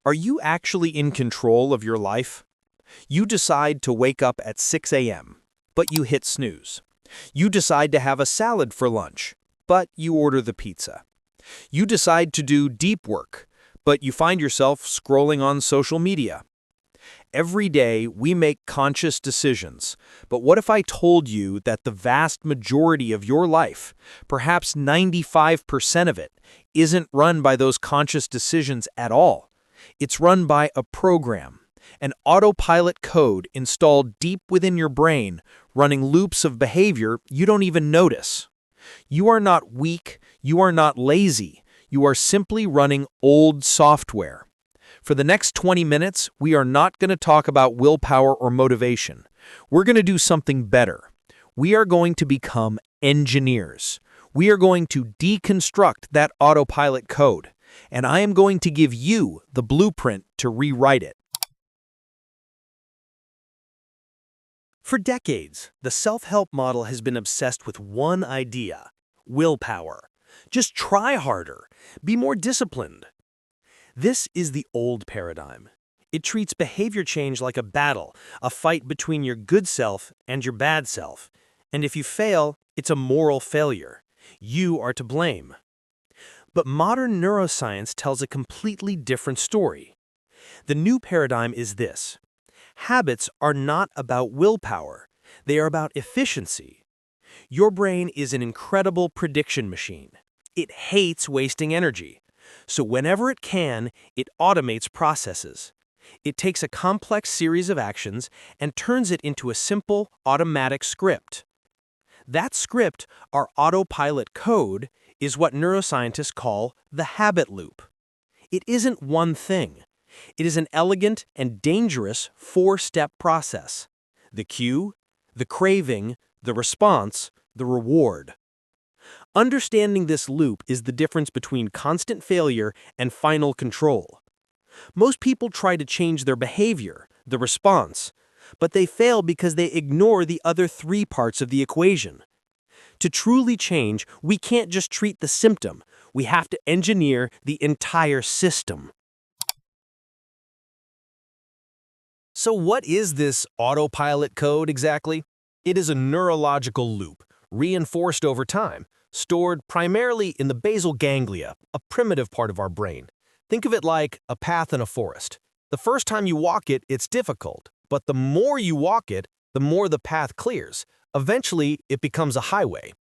Are you actually in control of your life? You decide to wake up at 6 a.m., but you hit snooze. You decide to have a salad for lunch, but you order the pizza. You decide to do deep work, but you find yourself scrolling on social media. Every day, we make conscious decisions, but what if I told you that the vast majority of your life, perhaps 95% of it, isn't run by those conscious decisions at all? It's run by a program, an autopilot code installed deep within your brain, running loops of behavior you don't even notice. You are not weak, you are not lazy, you are simply running old software. For the next 20 minutes, we are not going to talk about willpower or motivation. We're going to do something better. We are going to become engineers. We are going to deconstruct that autopilot code, and I am going to give you the blueprint to rewrite it. For decades, the self-help model has been obsessed with one idea: willpower. Just try harder. Be more disciplined. This is the old paradigm. It treats behavior change like a battle, a fight between your good self and your bad self. And if you fail, it's a moral failure. You are to blame. But modern neuroscience tells a completely different story. The new paradigm is this: habits are not about willpower. They are about efficiency. Your brain is an incredible prediction machine. It hates wasting energy. So whenever it can, it automates processes. It takes a complex series of actions and turns it into a simple, automatic script. That script, our autopilot code, is what neuroscientists call the habit loop. It isn't one thing. It is an elegant and dangerous four-step process: the cue, the craving, the response, the reward. Understanding this loop is the difference between constant failure and final control. Most people try to change their behavior, the response, but they fail because they ignore the other three parts of the equation. To truly change, we can't just treat the symptom. We have to engineer the entire system. So what is this autopilot code exactly? It is a neurological loop, reinforced over time, stored primarily in the basal ganglia, a primitive part of our brain. Think of it like a path in a forest. The first time you walk it, it's difficult, but the more you walk it, the more the path clears. Eventually, it becomes a highway.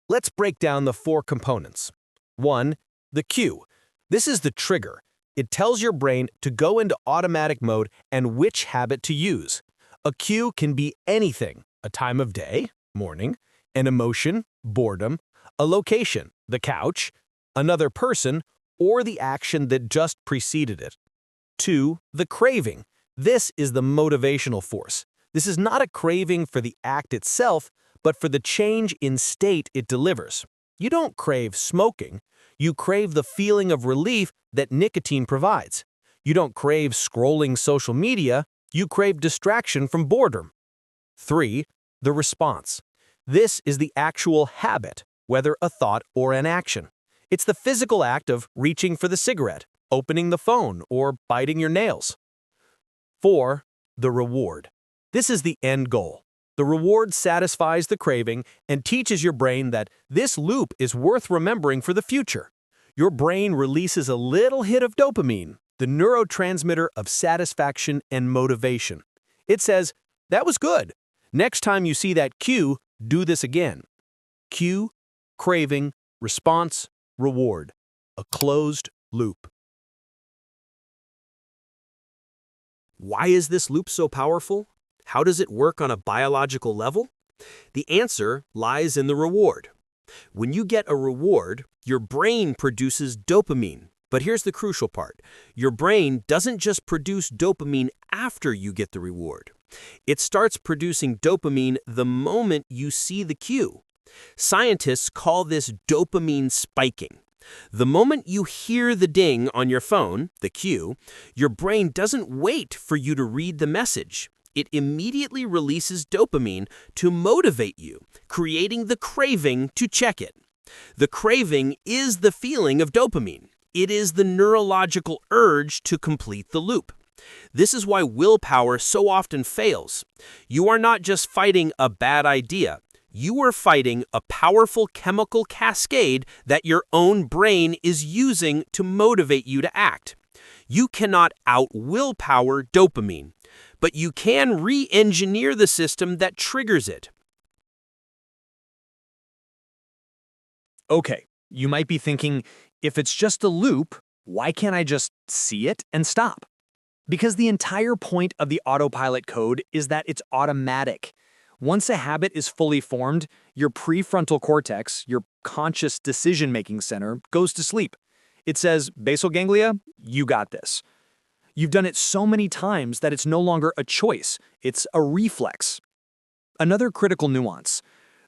Let's break down the four components. 1. The cue. This is the trigger. It tells your brain to go into automatic mode and which habit to use. A cue can be anything: a time of day, morning, an emotion, boredom, a location, the couch, another person, or the action that just preceded it. 2. The craving. This is the motivational force. This is not a craving for the act itself, but for the change in state it delivers. You don't crave smoking. You crave the feeling of relief that nicotine provides. You don't crave scrolling social media. You crave distraction from boredom. 3. The response. This is the actual habit, whether a thought or an action. It's the physical act of reaching for the cigarette, opening the phone, or biting your nails. 4. The reward. This is the end goal. The reward satisfies the craving and teaches your brain that this loop is worth remembering for the future. Your brain releases a little hit of dopamine, the neurotransmitter of satisfaction and motivation. It says, "That was good. Next time you see that cue, do this again." Cue, craving, response, reward. A closed loop. Why is this loop so powerful? How does it work on a biological level? The answer lies in the reward. When you get a reward, your brain produces dopamine. But here's the crucial part. Your brain doesn't just produce dopamine after you get the reward. It starts producing dopamine the moment you see the cue. Scientists call this dopamine spiking. The moment you hear the ding on your phone, the cue, your brain doesn't wait for you to read the message. It immediately releases dopamine to motivate you, creating the craving to check it. The craving is the feeling of dopamine. It is the neurological urge to complete the loop. This is why willpower so often fails. You are not just fighting a bad idea. You are fighting a powerful chemical cascade that your own brain is using to motivate you to act. You cannot out-willpower dopamine, but you can re-engineer the system that triggers it. Okay, you might be thinking, if it's just a loop, why can't I just see it and stop? Because the entire point of the autopilot code is that it's automatic. Once a habit is fully formed, your prefrontal cortex, your conscious decision-making center, goes to sleep. It says, basal ganglia, you got this. You've done it so many times that it's no longer a choice, it's a reflex. Another critical nuance.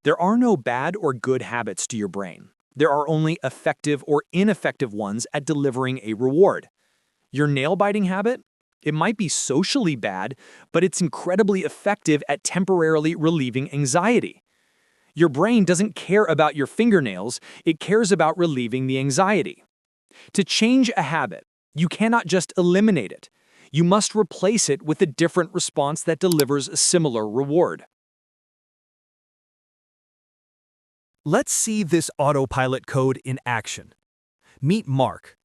There are no bad or good habits to your brain. There are only effective or ineffective ones at delivering a reward. Your nail-biting habit? It might be socially bad, but it's incredibly effective at temporarily relieving anxiety. Your brain doesn't care about your fingernails, it cares about relieving the anxiety. To change a habit, you cannot just eliminate it. You must replace it with a different response that delivers a similar reward. Let's see this autopilot code in action. Meet Mark.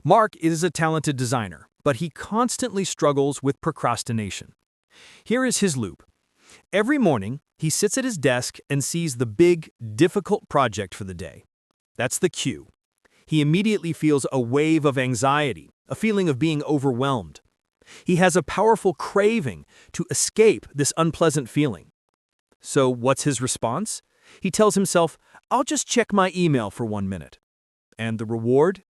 Mark is a talented designer, but he constantly struggles with procrastination. Here is his loop. Every morning, he sits at his desk and sees the big, difficult project for the day. That's the cue. He immediately feels a wave of anxiety, a feeling of being overwhelmed. He has a powerful craving to escape this unpleasant feeling. So what's his response? He tells himself, I'll just check my email for 1 minute. And the reward?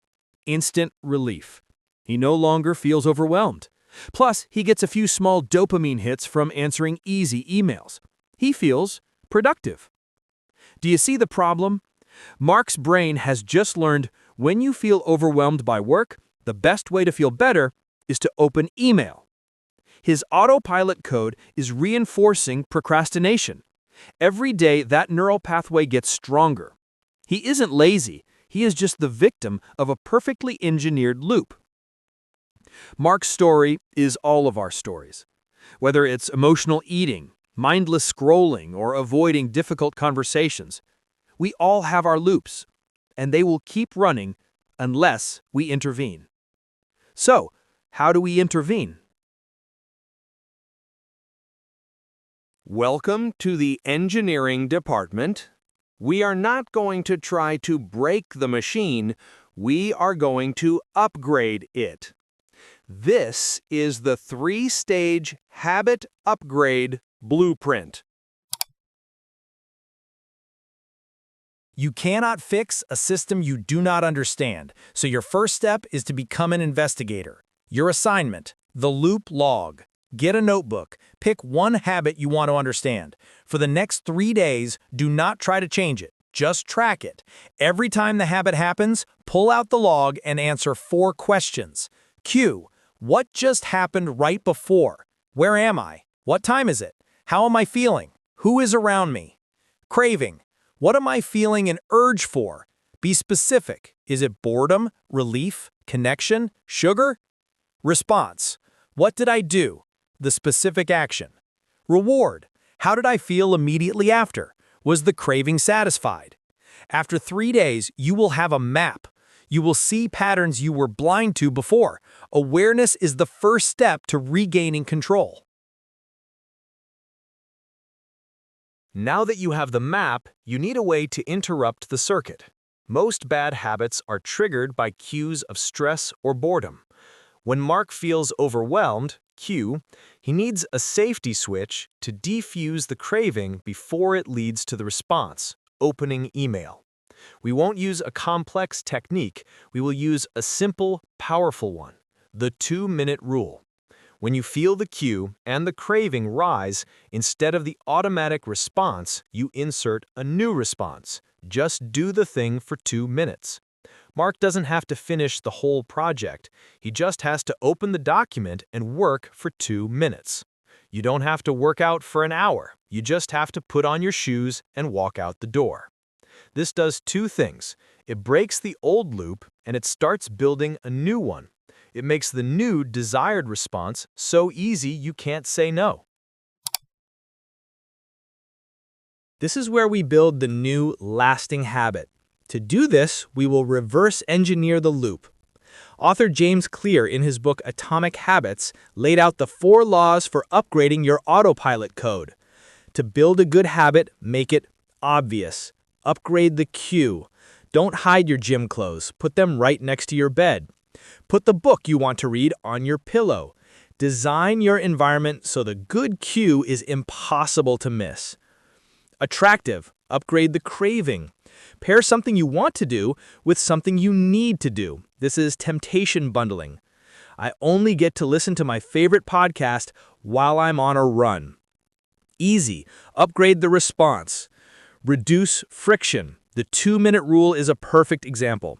Instant relief. He no longer feels overwhelmed. Plus, he gets a few small dopamine hits from answering easy emails. He feels productive. Do you see the problem? Mark's brain has just learned when you feel overwhelmed by work, the best way to feel better is to open email. His autopilot code is reinforcing procrastination. Every day, that neural pathway gets stronger. He isn't lazy. He is just the victim of a perfectly engineered loop. Mark's story is all of our stories. Whether it's emotional eating, mindless scrolling, or avoiding difficult conversations, we all have our loops, and they will keep running unless we intervene. So, how do we intervene? Welcome to the engineering department. We are not going to try to break the machine, we are going to upgrade it. This is the 3-stage habit upgrade blueprint. You cannot fix a system you do not understand, so your first step is to become an investigator. Your assignment, the loop log. Get a notebook. Pick one habit you want to understand. For the next 3 days, do not try to change it. Just track it. Every time the habit happens, pull out the log and answer 4 questions. Q. What just happened right before? Where am I? What time is it? How am I feeling? Who is around me? Craving. What am I feeling an urge for? Be specific. Is it boredom, relief, connection, sugar? Response. What did I do? The specific action. Reward. How did I feel immediately after? Was the craving satisfied? After 3 days, you will have a map. You will see patterns you were blind to before. Awareness is the first step to regaining control. Now that you have the map, you need a way to interrupt the circuit. Most bad habits are triggered by cues of stress or boredom. When Mark feels overwhelmed, Q, he needs a safety switch to defuse the craving before it leads to the response, opening email. We won't use a complex technique, we will use a simple, powerful one, the 2-minute rule. When you feel the cue and the craving rise, instead of the automatic response, you insert a new response. Just do the thing for 2 minutes. Mark doesn't have to finish the whole project. He just has to open the document and work for 2 minutes. You don't have to work out for an hour. You just have to put on your shoes and walk out the door. This does 2 things. It breaks the old loop and it starts building a new one. It makes the new desired response so easy you can't say no. This is where we build the new lasting habit. To do this, we will reverse engineer the loop. Author James Clear, in his book Atomic Habits, laid out the 4 laws for upgrading your autopilot code. To build a good habit, make it obvious. Upgrade the cue. Don't hide your gym clothes. Put them right next to your bed. Put the book you want to read on your pillow. Design your environment so the good cue is impossible to miss. Attractive. Upgrade the craving. Pair something you want to do with something you need to do. This is temptation bundling. I only get to listen to my favorite podcast while I'm on a run. Easy. Upgrade the response. Reduce friction. The 2-minute rule is a perfect example.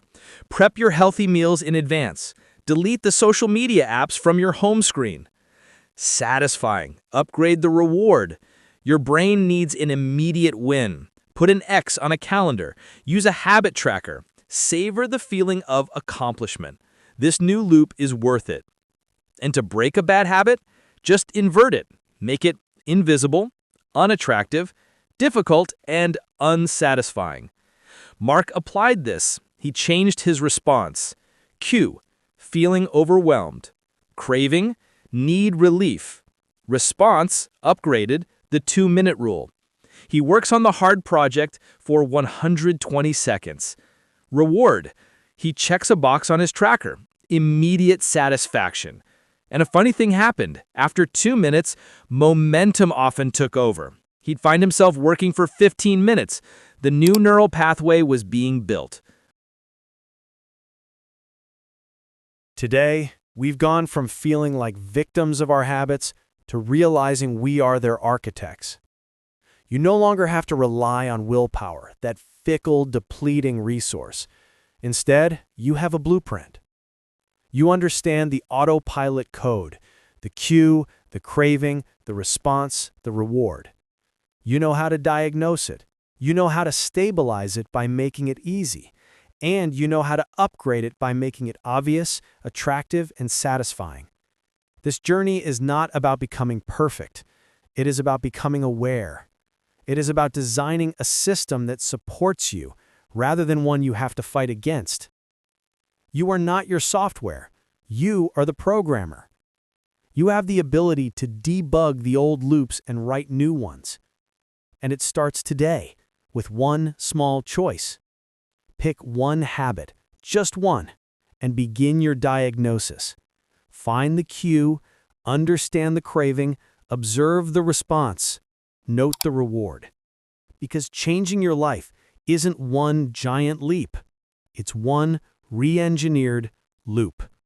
Prep your healthy meals in advance. Delete the social media apps from your home screen. Satisfying. Upgrade the reward. Your brain needs an immediate win. Put an X on a calendar. Use a habit tracker. Savor the feeling of accomplishment. This new loop is worth it. And to break a bad habit, just invert it. Make it invisible, unattractive, difficult, and unsatisfying. Mark applied this. He changed his response. Cue, feeling overwhelmed. Craving, need relief. Response, upgraded, the 2-minute rule. He works on the hard project for 120 seconds. Reward, he checks a box on his tracker. Immediate satisfaction. And a funny thing happened. After 2 minutes, momentum often took over. He'd find himself working for 15 minutes. The new neural pathway was being built. Today, we've gone from feeling like victims of our habits to realizing we are their architects. You no longer have to rely on willpower, that fickle, depleting resource. Instead, you have a blueprint. You understand the autopilot code, the cue, the craving, the response, the reward. You know how to diagnose it. You know how to stabilize it by making it easy. And you know how to upgrade it by making it obvious, attractive, and satisfying. This journey is not about becoming perfect. It is about becoming aware. It is about designing a system that supports you, rather than one you have to fight against. You are not your software. You are the programmer. You have the ability to debug the old loops and write new ones. And it starts today, with one small choice. Pick one habit, just one, and begin your diagnosis. Find the cue, understand the craving, observe the response, note the reward. Because changing your life isn't one giant leap. It's one re-engineered loop.